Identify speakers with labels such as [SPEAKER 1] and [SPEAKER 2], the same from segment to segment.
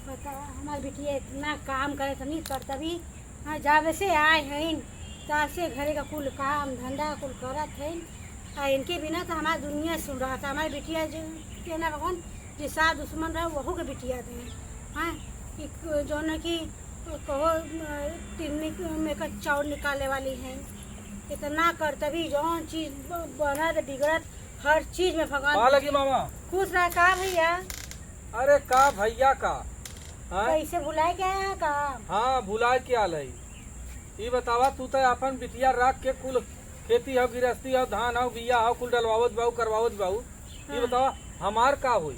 [SPEAKER 1] बता हमारी बिटिया इतना काम करे तो नहीं करता भी। हाँ जब से आए हैं तब से घरे का कुल काम धंधा कुल करत है। इनके बिना तो हमारी दुनिया सुन रहा था। हमारी बिटिया जो के ना भगवान जिसा दुश्मन रहा वहू के बिटिया थे। हाँ कि जो न कि कहो तिन्नी में का चाउर निकालने वाली है। इतना करता भी जौन चीज बनत बिगड़त हर चीज में भगवान
[SPEAKER 2] लगी मामा
[SPEAKER 1] खुश रहा का भैया।
[SPEAKER 2] अरे का भैया का
[SPEAKER 1] कैसे भुलाए क्या है का।
[SPEAKER 2] हाँ भुलाए के आल है। ये बतावा तू तो अपन बिटिया रख के कुल खेती हो गृहस्थी हो धान हो बिया हो कुल डलवावत बाऊ करवावत बाऊ। ये बतावा हमार का हुई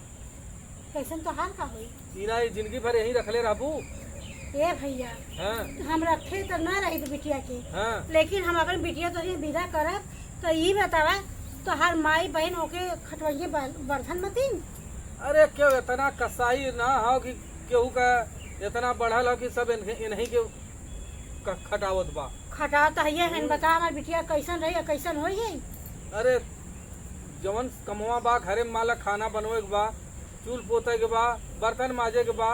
[SPEAKER 1] कैसन तो हाल का हुई।
[SPEAKER 2] इना जिंदगी भर यही रखले रहबू।
[SPEAKER 1] ए भैया हम रखे तो ना रही तो बिटिया के लेकिन हम अपन बिटिया तो विदा करब तो ये बतावा तो हर माई बहन होके खटवइये बर्धन मतीन।
[SPEAKER 2] अरे क्यों इतना कसाई ना हो कि केहू का इतना बढ़ल हो कि सब इन्हीं के खटावत बा।
[SPEAKER 1] खटाव तो है बता हमारी बिटिया कैसन रही कैसन हो।
[SPEAKER 2] अरे जवन कमवा बा घरे में माला खाना बनवे के बा चूल पोते के बा बर्तन माजे के बा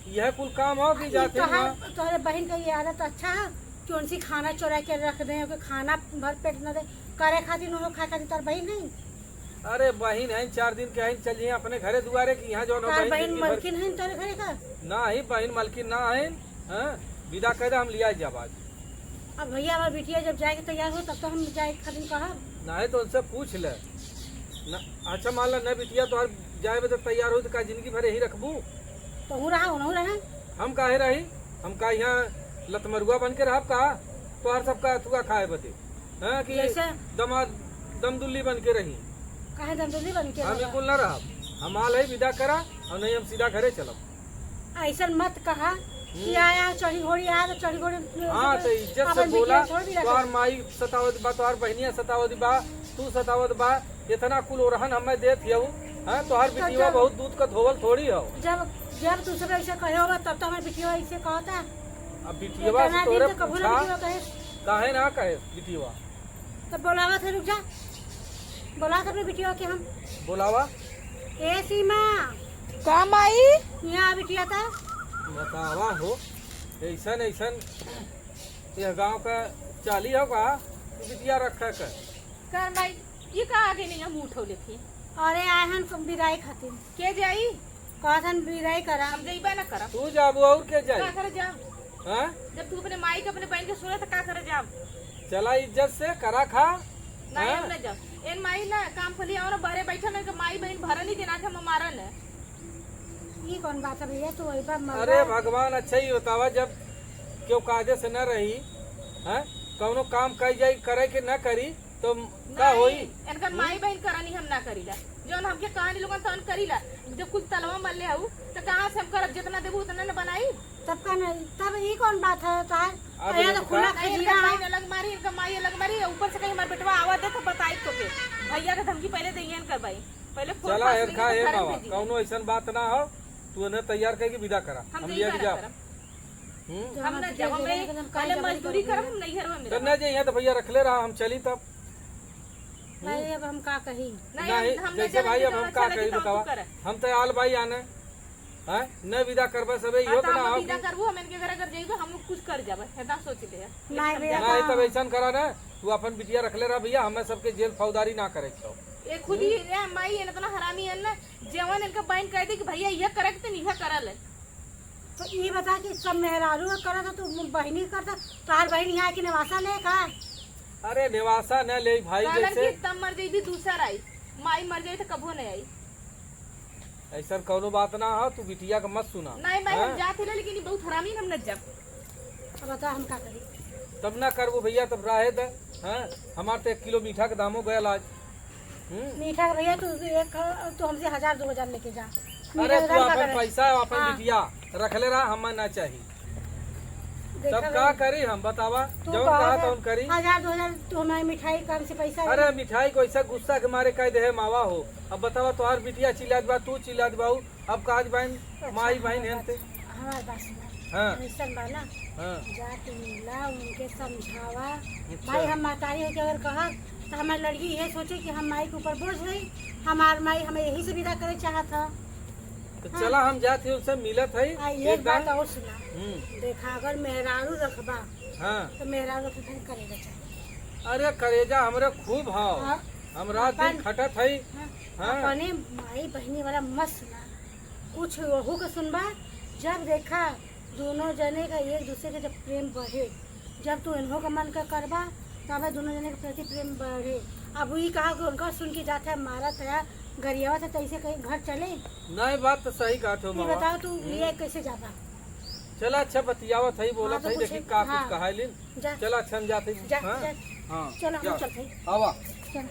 [SPEAKER 2] यह कुल काम हो कि जाते हैं।
[SPEAKER 1] तोहरे बहन का ये आदत अच्छा है कि उनसी खाना चुरा के रख दे खाना भर पेट न दे करे खातिर न खाए खातिर तार बहन नहीं।
[SPEAKER 2] अरे बहन है 4 दिन के हैं चलिए अपने घरे दुआरे की यहाँ जो
[SPEAKER 1] बहन मलकिन है तेरे घरे का
[SPEAKER 2] ना ही बहन मलकिन ना है। विदा कर हम लिया जब आज।
[SPEAKER 1] अब भैया हमारी बिटिया जब जाएगी तैयार हो तब तो हम जाए खातिर कहा
[SPEAKER 2] ना है तो उनसे पूछ ले न। अच्छा मान लो न बिटिया तो जाए तो तैयार हो तो का जिंदगी भर यही रखबू
[SPEAKER 1] तो हूँ रहा
[SPEAKER 2] हम काहे रही हम का यहाँ लतमरुआ बन के रह का तो हर सबका तुका खाए बते है कि दमाद दमदुल्ली बन के रही
[SPEAKER 1] काहे दमदुल्ली बन के
[SPEAKER 2] हम बिल्कुल न रहा। हम हाल है विदा करा और नहीं हम सीधा घरे चलब।
[SPEAKER 1] ऐसा मत कहा कि आया चढ़ी घोड़ी आया तो चढ़ी घोड़ी।
[SPEAKER 2] हाँ तो इज्जत से बोला तोहार माई सतावत बा तोहार बहनिया सतावत बा तू सतावत बा इतना कुल ओरहन हमें देत हियऊ। हाँ तोहार बिटिया बहुत दूध का धोवल थोड़ी हो।
[SPEAKER 1] जब तू सब ऐसे कहे होगा तब तो हमारे बिटिया ऐसे कहता।
[SPEAKER 2] अब बिटिया से तोरे पूछा काहे ना कहे बिटिया
[SPEAKER 1] तो बोलावा थे रुक जा बोला था अपने बिटिया के हम
[SPEAKER 2] बोलावा।
[SPEAKER 1] ए सीमा
[SPEAKER 3] काम आई
[SPEAKER 1] यहाँ बिटिया था
[SPEAKER 2] बतावा हो ऐसन ऐसन यह गांव का चाली हो का बिटिया रखा
[SPEAKER 3] कर माई ये का आगे नहीं हम उठौले थी।
[SPEAKER 1] अरे आए हन विदाई खातिर
[SPEAKER 3] के जाई
[SPEAKER 1] कहन विदाई करा
[SPEAKER 3] हम जइबा ना करब।
[SPEAKER 2] तू जाबू और के जाई
[SPEAKER 3] का करे जा
[SPEAKER 2] हां
[SPEAKER 3] जब तू अपने माई के अपने बहन के सुने तो का करे जा।
[SPEAKER 2] चला इज्जत से करा खा
[SPEAKER 3] नहीं हम ना जा एन माई ना काम फली और बारे बैठा ना के माई बहन भरन ही देना के हम मारन है।
[SPEAKER 1] ये कौन बात है भैया तू
[SPEAKER 2] अरे भगवान अच्छा ही बतावा जब क्यों कायदे से न रही है कौनो काम कई जाई करे के न करी तो का होई।
[SPEAKER 3] इनका माई बहन करनी हम ना करीला जोन हमके कहानी लोगन तन करीला जब कुछ तलवा मल ले आऊ तो कहां से हम करब जितना देबू उतना न बनाई
[SPEAKER 1] तब का नहीं तब ये कौन बात है तार अरे तो खुला
[SPEAKER 3] इनका माई अलग मारी इनका माई अलग मारी ऊपर से कहीं हमार बेटवा आवा दे तो बताई तो के भैया के धमकी पहले देयन कर भाई पहले
[SPEAKER 2] चला हेर खा हे बाबा कौनो ऐसन बात ना हो तू उन्हें तैयार करके विदा करा हम लिया के जा।
[SPEAKER 3] हम ना जब हम पहले मजदूरी करब हम नहीं घर में मेरा
[SPEAKER 2] करना चाहिए तो भैया रख ले रहा हम चली तब
[SPEAKER 1] नहीं अब हम का कही
[SPEAKER 2] नहीं जैसे भाई अब हम का कही बतावा हम तो आल भाई आने हैं न विदा करबे सबे यो तो ना हो
[SPEAKER 3] विदा करबो हम इनके घर अगर जइबो हम कुछ कर जाबे हेदा सोच ले
[SPEAKER 1] नहीं भैया
[SPEAKER 2] नहीं तब ऐसन करा ना तू अपन बिटिया रख ले रहा भैया हमें सबके जेल फौजदारी ना करे छो
[SPEAKER 3] ए खुद ही माई है इतना हरामी है ना जवान इनका बहन कह दे कि भैया यह करे तो नहीं करल।
[SPEAKER 1] तो ये बता कि सब मेहरारू करा था तू बहनी करता तार बहन यहाँ की निवासा ले का।
[SPEAKER 2] अरे निवासा न ले भाई जैसे
[SPEAKER 3] तब मर जाई भी दूसरा आई माई मर जाई तो कबो नहीं आई।
[SPEAKER 2] ऐसा कोनो बात ना हो तू बिटिया का मत सुना
[SPEAKER 3] नहीं मैं हम जाते रहे लेकिन बहुत हरामी हम न जब
[SPEAKER 1] अब बता हम का करी
[SPEAKER 2] तब ना करबो भैया तब राहे दे हैं हमार तो 1 किलो मीठा का दामो गया आज।
[SPEAKER 1] मीठा भैया तू एक तो हमसे 1000-2000 लेके जा।
[SPEAKER 2] अरे तू अपन पैसा अपन बिटिया रख ले रहा हम ना चाहिए तब का करी हम बतावा जो कहा तो करी
[SPEAKER 1] 1000-2000 तो हमारी मिठाई कम से पैसा।
[SPEAKER 2] अरे मिठाई को ऐसा गुस्सा के मारे कह दे मावा हो अब बतावा तोहार बिटिया चिल्लात बा तू चिल्लात बाऊ अब काज बहन माई बहन हेनते
[SPEAKER 1] हमारे पास
[SPEAKER 2] हाँ
[SPEAKER 1] ना
[SPEAKER 2] हाँ
[SPEAKER 1] जाके मिला उनके समझावा भाई हम मातारी हो के अगर कहा तो हमारी लड़की ये सोचे कि हम माई के ऊपर बोझ गई हमार माई हमें यही से विदा करे चाहा था।
[SPEAKER 2] तो चला हम जाते उनसे मिलत है
[SPEAKER 1] एक बात और सुना,
[SPEAKER 2] हम्म,
[SPEAKER 1] देखा अगर मेहरारू रखबा
[SPEAKER 2] हाँ।
[SPEAKER 1] तो मेहरारू रखे फिर करेगा चाहिए।
[SPEAKER 2] अरे करेजा हमरे खूब हाव,
[SPEAKER 1] हाँ।
[SPEAKER 2] हम रात दिन खटत है। हाँ।
[SPEAKER 1] अपने माई बहनी वाला मत सुना, कुछ वहू का सुनबा। जब देखा दोनों जने का एक दूसरे के जब प्रेम बढ़े, जब तू इन्हों का मन का करबा तब दोनों जने के प्रति प्रेम बढ़े। अब वही कहा कि उनका सुन के जाता है मारा था गरियावा था, तैसे कहीं घर चले।
[SPEAKER 2] नहीं बात तो सही कहा हो
[SPEAKER 1] ये
[SPEAKER 2] मामा।
[SPEAKER 1] बताओ तू लिए कैसे जाता?
[SPEAKER 2] चला अच्छा बतियावत है, बोला
[SPEAKER 1] हाँ, तो
[SPEAKER 2] था
[SPEAKER 1] कुछ-
[SPEAKER 2] देखी का
[SPEAKER 1] हाँ।
[SPEAKER 2] कुछ कहा लिन।
[SPEAKER 1] जा
[SPEAKER 2] चला अच्छा हम जाते
[SPEAKER 1] जा,
[SPEAKER 2] हाँ
[SPEAKER 1] जा।
[SPEAKER 2] हाँ
[SPEAKER 1] चलो
[SPEAKER 2] जा।
[SPEAKER 1] हम चलते
[SPEAKER 2] आवा
[SPEAKER 1] चल।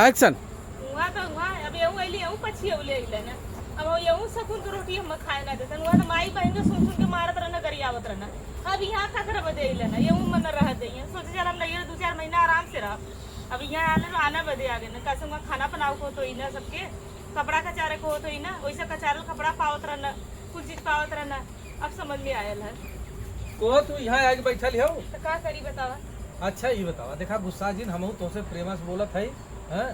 [SPEAKER 2] एक्शन।
[SPEAKER 3] वहाँ तो वहाँ अब यहूँ अली यहूँ पछी यहूँ ले अइले ना। अब वो यहूँ सकून के रोटी हम खाए ना देते, वहाँ तो माई बहन के सुन सुन के मारत रहना, गरियावत रहना। अब यहाँ का तरह बदे अइले ना, यहूँ मन रह जाइए, सोचे चल हम लगे 2-4 महीना आराम से रह। अब यहाँ आने तो आना बदे आ गए ना, कैसे वहाँ खाना बनाओ को तो ही ना, सबके कपड़ा कचारे को तो ही ना, वैसे कचारल कपड़ा पावत रहना, कुछ चीज पावत रहना। अब समझ में आयल है
[SPEAKER 2] को तू यहाँ आके बैठल हो।
[SPEAKER 3] तो का करी बतावा।
[SPEAKER 2] अच्छा ये बतावा, देखा गुस्सा जिन हम तोसे प्रेमा से बोलत है। हैं?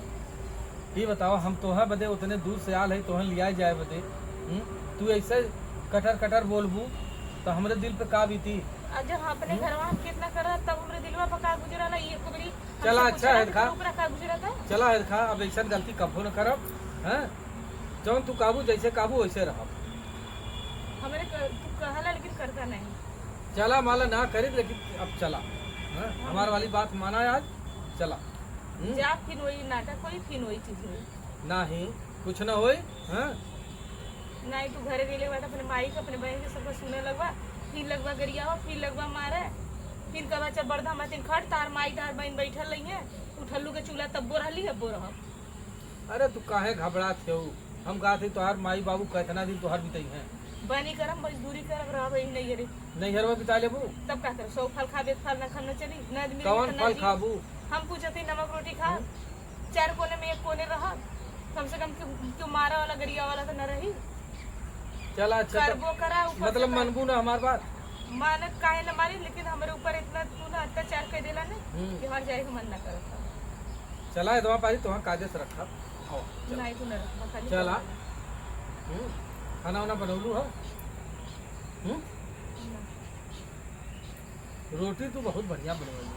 [SPEAKER 2] ये बतावा हम तोहा बदे उतने दूर से आल है, तोहन लिया जाए बदे। तू ऐसे कटर कटर बोलबू तो हमरे दिल पे का बीती।
[SPEAKER 3] आज जब हम अपने घर में कितना करा तब हमरे दिलवा पका गुजरा ना, ये को मेरी
[SPEAKER 2] चला अच्छा है खा,
[SPEAKER 3] ऊपर का गुजरा था।
[SPEAKER 2] चला है खा, अब ऐसा गलती कबो न करब। हैं? जौन तू काबू जैसे काबू वैसे रहब।
[SPEAKER 3] हमरे तू कहला लेकिन करता नहीं।
[SPEAKER 2] चला माला ना करे लेकिन अब चला। हैं? हमार वाली बात माना है आज। चला।
[SPEAKER 3] जा फिर वही नाटक होई, फिर वही चीज हुई।
[SPEAKER 2] नहीं कुछ न होई। हैं?
[SPEAKER 3] नहीं तू घरे गेले बात अपने माई के अपने बहन के सबको सुने लगवा, फिर लगवा गरियावा, फिर लगवा मारे, फिर कबा चल बरधा मातिन खट तार माई तार बहन बैठल रही है, उठल्लू के चूल्हा तब्बो रहली है, बो रह।
[SPEAKER 2] अरे तू काहे घबरा थे? हम कहा थे तोहार माई बाबू कितना दिन तोहार बिताई हैं।
[SPEAKER 3] बनी करम मजदूरी करब रह भाई नहीं रे,
[SPEAKER 2] नहीं हरवा बिता लेबू।
[SPEAKER 3] तब का कर सौ फल खाबे फल ना खाना चली ना आदमी
[SPEAKER 2] कौन फल खाबू?
[SPEAKER 3] हम पूछते नमक रोटी खा, 4 कोने में 1 कोने रह, कम से कम क्यों मारा वाला गरिया वाला तो न रही।
[SPEAKER 2] चला अच्छा
[SPEAKER 3] करबो करा ऊपर
[SPEAKER 2] मतलब
[SPEAKER 3] से
[SPEAKER 2] मनबू ना हमार बात।
[SPEAKER 3] मानत काहे न मारी, लेकिन हमारे ऊपर इतना तू ना अत्याचार कर देला ना कि हमारे जाए के मन ना करता।
[SPEAKER 2] चला है दवा पारी तुहाँ कायदे से रखा। आओ, चला।
[SPEAKER 3] नहीं तू न रख खाली
[SPEAKER 2] चला। खाना वाना बनौलू है। रोटी तू बहुत बढ़िया बनवली।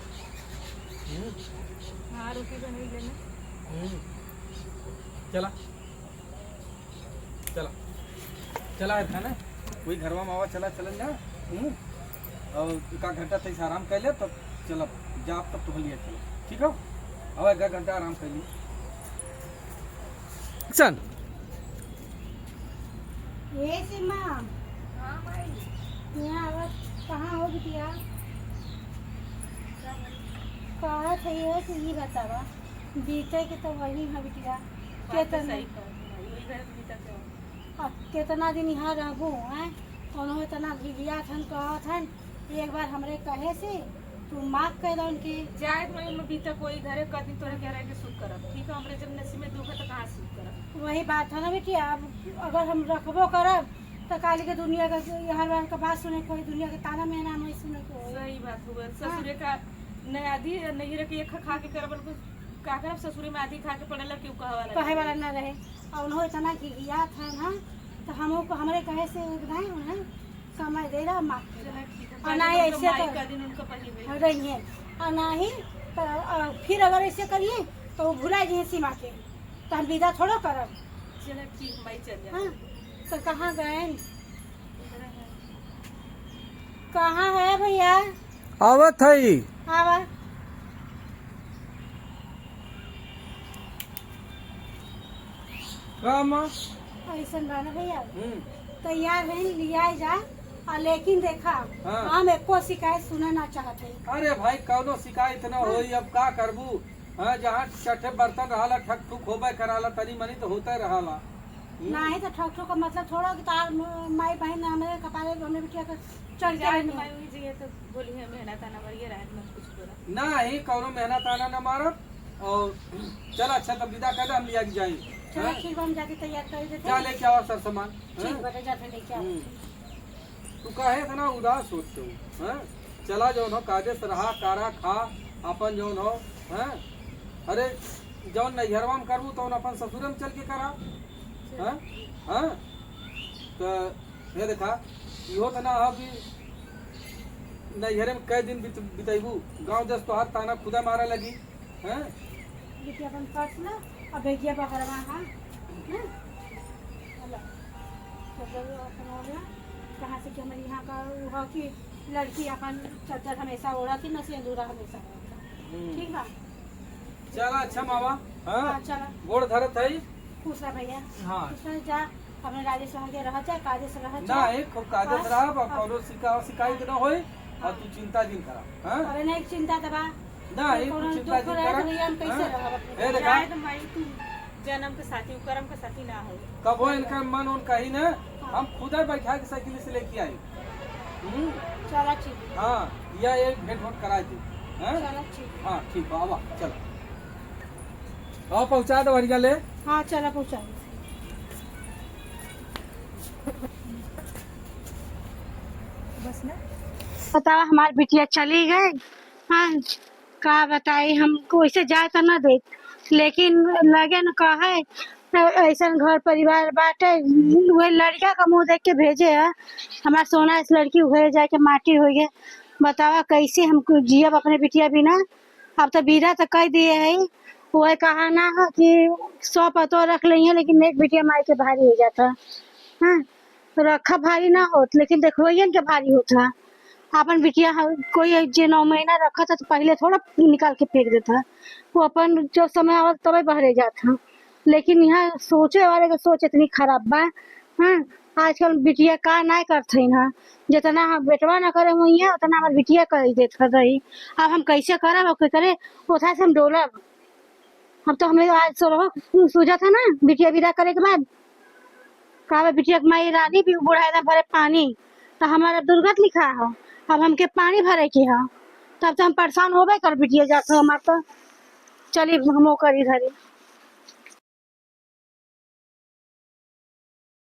[SPEAKER 3] हाँ रोटी तो नहीं लेना।
[SPEAKER 2] चला चला चला है खाना कोई घरवा मावा चला चलन जा। और एक घंटा तक आराम कर ले तब चला जा, तब तो लिया चला ठीक हो। अब 1 घंटा आराम कर ली। चल
[SPEAKER 1] ये सीमा
[SPEAKER 3] हाँ भाई
[SPEAKER 1] यहाँ आवाज कहाँ हो बिटिया? कहा थे ये कि ये बतावा बीते के तो वही है बिटिया। केतना
[SPEAKER 3] सही कर वही घर भी तक है।
[SPEAKER 1] केतना दिन यहाँ रहबू हैं, उन्होंने इतना भिगिया थन कहा थन, एक बार हमरे कहे से तू माफ कर दो उनकी।
[SPEAKER 3] जाए तो में भी तक कोई घरे कदी तोरे कह रहे के सुख करब, ठीक है हमरे जब नसीब में दुख है तो कहाँ सुख करब।
[SPEAKER 1] वही बात है ना बिटिया, अब अगर हम रखबो करब तो काली के दुनिया का हर बार का बात सुने कोई, दुनिया के ताना में ना नहीं सुने को।
[SPEAKER 3] सही बात हुआ ससुरे का नहीं आधी नहीं रखे एक खा के करबल को का करब, ससुरे में आधी खा के पड़ेला क्यों
[SPEAKER 1] कहे वाला ना रहे। और उन्होंने इतना गिया था ना, तो हम को हमरे कहे से नहीं उन्हें समय दे रहा माफ कर
[SPEAKER 3] चला ठीक है।
[SPEAKER 1] और ना ही ऐसे
[SPEAKER 3] माई
[SPEAKER 1] तो
[SPEAKER 3] का दिन उनका पही
[SPEAKER 1] रही है, और ना ही तो फिर अगर ऐसे करिए तो वो भुला जाइए सीमा के, तो हम विदा थोड़ा करब।
[SPEAKER 3] चला ठीक माई चल जा।
[SPEAKER 1] हाँ तो कहाँ गए? कहाँ है भैया?
[SPEAKER 2] आवत है।
[SPEAKER 1] आवा ऐसा बना भैया तैयार है लिया जा, और लेकिन देखा
[SPEAKER 2] हाँ।
[SPEAKER 1] हम एको शिकायत सुनना ना चाहते।
[SPEAKER 2] अरे भाई कौनो शिकायत न होई, अब का करबू। हाँ जहाँ चट्टे बर्तन रहा ठक ठुक होबे कराला, तनी मनी तो होता रहा।
[SPEAKER 1] नहीं तो ठोक ठोक का मतलब थोड़ा कि तार माई बहन हमारे कपाले हमने बिटिया का चढ़
[SPEAKER 3] जाए
[SPEAKER 1] के
[SPEAKER 3] तो माई हुई जी तो बोली है मेहनत आना मरिए रात में कुछ बोला
[SPEAKER 2] ना ही कौनो मेहनत आना न मारब। और चल अच्छा तब विदा कर हम लिया के जाई।
[SPEAKER 1] चलो ठीक हम जाके तैयार कर देते
[SPEAKER 2] क्या लेके आवा सर सामान।
[SPEAKER 1] ठीक बेटा जाते लेके आओ।
[SPEAKER 2] तू काहे इतना उदास सोचते हो? हैं? चला जौन हो काजे से रहा कारा खा अपन जौन हो। हैं? अरे जौन नैहरवा में करबू तो अपन ससुरे में चल के करा। हाँ हाँ तो ये देखा इहो तो ना हो कि नैहरे में कई दिन बितेबू गाँव जस तोहार ताना खुदा मारा लगी हैं
[SPEAKER 1] बिटिया अपन फर्स्ट ना और बेटिया पकड़वा हाँ हैं? अल्लाह तो जब अपन हो गया कहाँ से कि हमारे यहाँ का वो हो कि लड़की अपन चद्दर हमेशा ओढ़ा थी न सिंदूरा हमेशा ओढ़ा था। ठीक बा
[SPEAKER 2] चला अच्छा मामा हाँ
[SPEAKER 1] हाँ चलो
[SPEAKER 2] गोड़ धरत है
[SPEAKER 1] खुश रह भैया
[SPEAKER 2] हाँ
[SPEAKER 1] खुश रह जा अपने राजेश वहाँ के रह जाए काजेश रह
[SPEAKER 2] ना
[SPEAKER 1] जाए
[SPEAKER 2] एक खूब कागज रहा और कौनो शिकायत न होए और तू चिंता जिन करा हाँ
[SPEAKER 1] अरे नहीं चिंता दबा
[SPEAKER 2] ना एक तू चिंता जिन करा
[SPEAKER 1] भैया हम कैसे
[SPEAKER 2] हाँ?
[SPEAKER 1] रह
[SPEAKER 2] ए देखा
[SPEAKER 3] शायद माई तू जन्म के साथी कर्म के साथी ना हो।
[SPEAKER 2] कब हो इनका मन उन कहीं ना हम खुद ही बैठा के साइकिल से लेके आए
[SPEAKER 1] चला ठीक
[SPEAKER 2] हाँ यह एक भेंट वोट कराए थे हाँ
[SPEAKER 1] चला ठीक
[SPEAKER 2] हाँ ठीक है आवा चलो आओ पहुँचा दो बढ़िया ले
[SPEAKER 1] हाँ चला पहुँचा
[SPEAKER 3] बस ना
[SPEAKER 1] बताओ हमारी बिटिया चली गई हाँ का बताई हमको ऐसे जाए तो ना दे लेकिन लगे न कहे ऐसा घर परिवार बाटे वही लड़का का मुंह देख के भेजे है हमारा सोना इस लड़की हुए जाके माटी हो गए बतावा कैसे हमको जियब अपने बिटिया बिना अब तो बीरा तो कह दिए है वह कहा ना है कि 100 पतो रख ली है लेकिन एक बिटिया माई के भारी हो जाता हाँ तो रखा भारी ना होत लेकिन देखो के भारी होता अपन बिटिया कोई जो 9 महीना रखा था तो पहले थोड़ा निकाल के फेंक देता वो अपन जो समय आवत तब बहरे जाता लेकिन यहाँ सोचे वाले का सोच इतनी खराब बा हाँ आजकल बिटिया का ना करते ना जितना हम बेटवा ना करे वही उतना हमारे बिटिया कर देत कर रही अब हम कैसे करब अब करे उठा से हम डोलब हम तो हमें आज सूझा था ना बिटिया विदा करे के बाद कहा बिटिया माई रानी भी बुढ़ा भरे पानी तो हमारा दुर्गत लिखा है अब हमके पानी भरे के है तब तो हम परेशान होबे कर बिटिया जाते हमारे तो चलिए हम करी धरी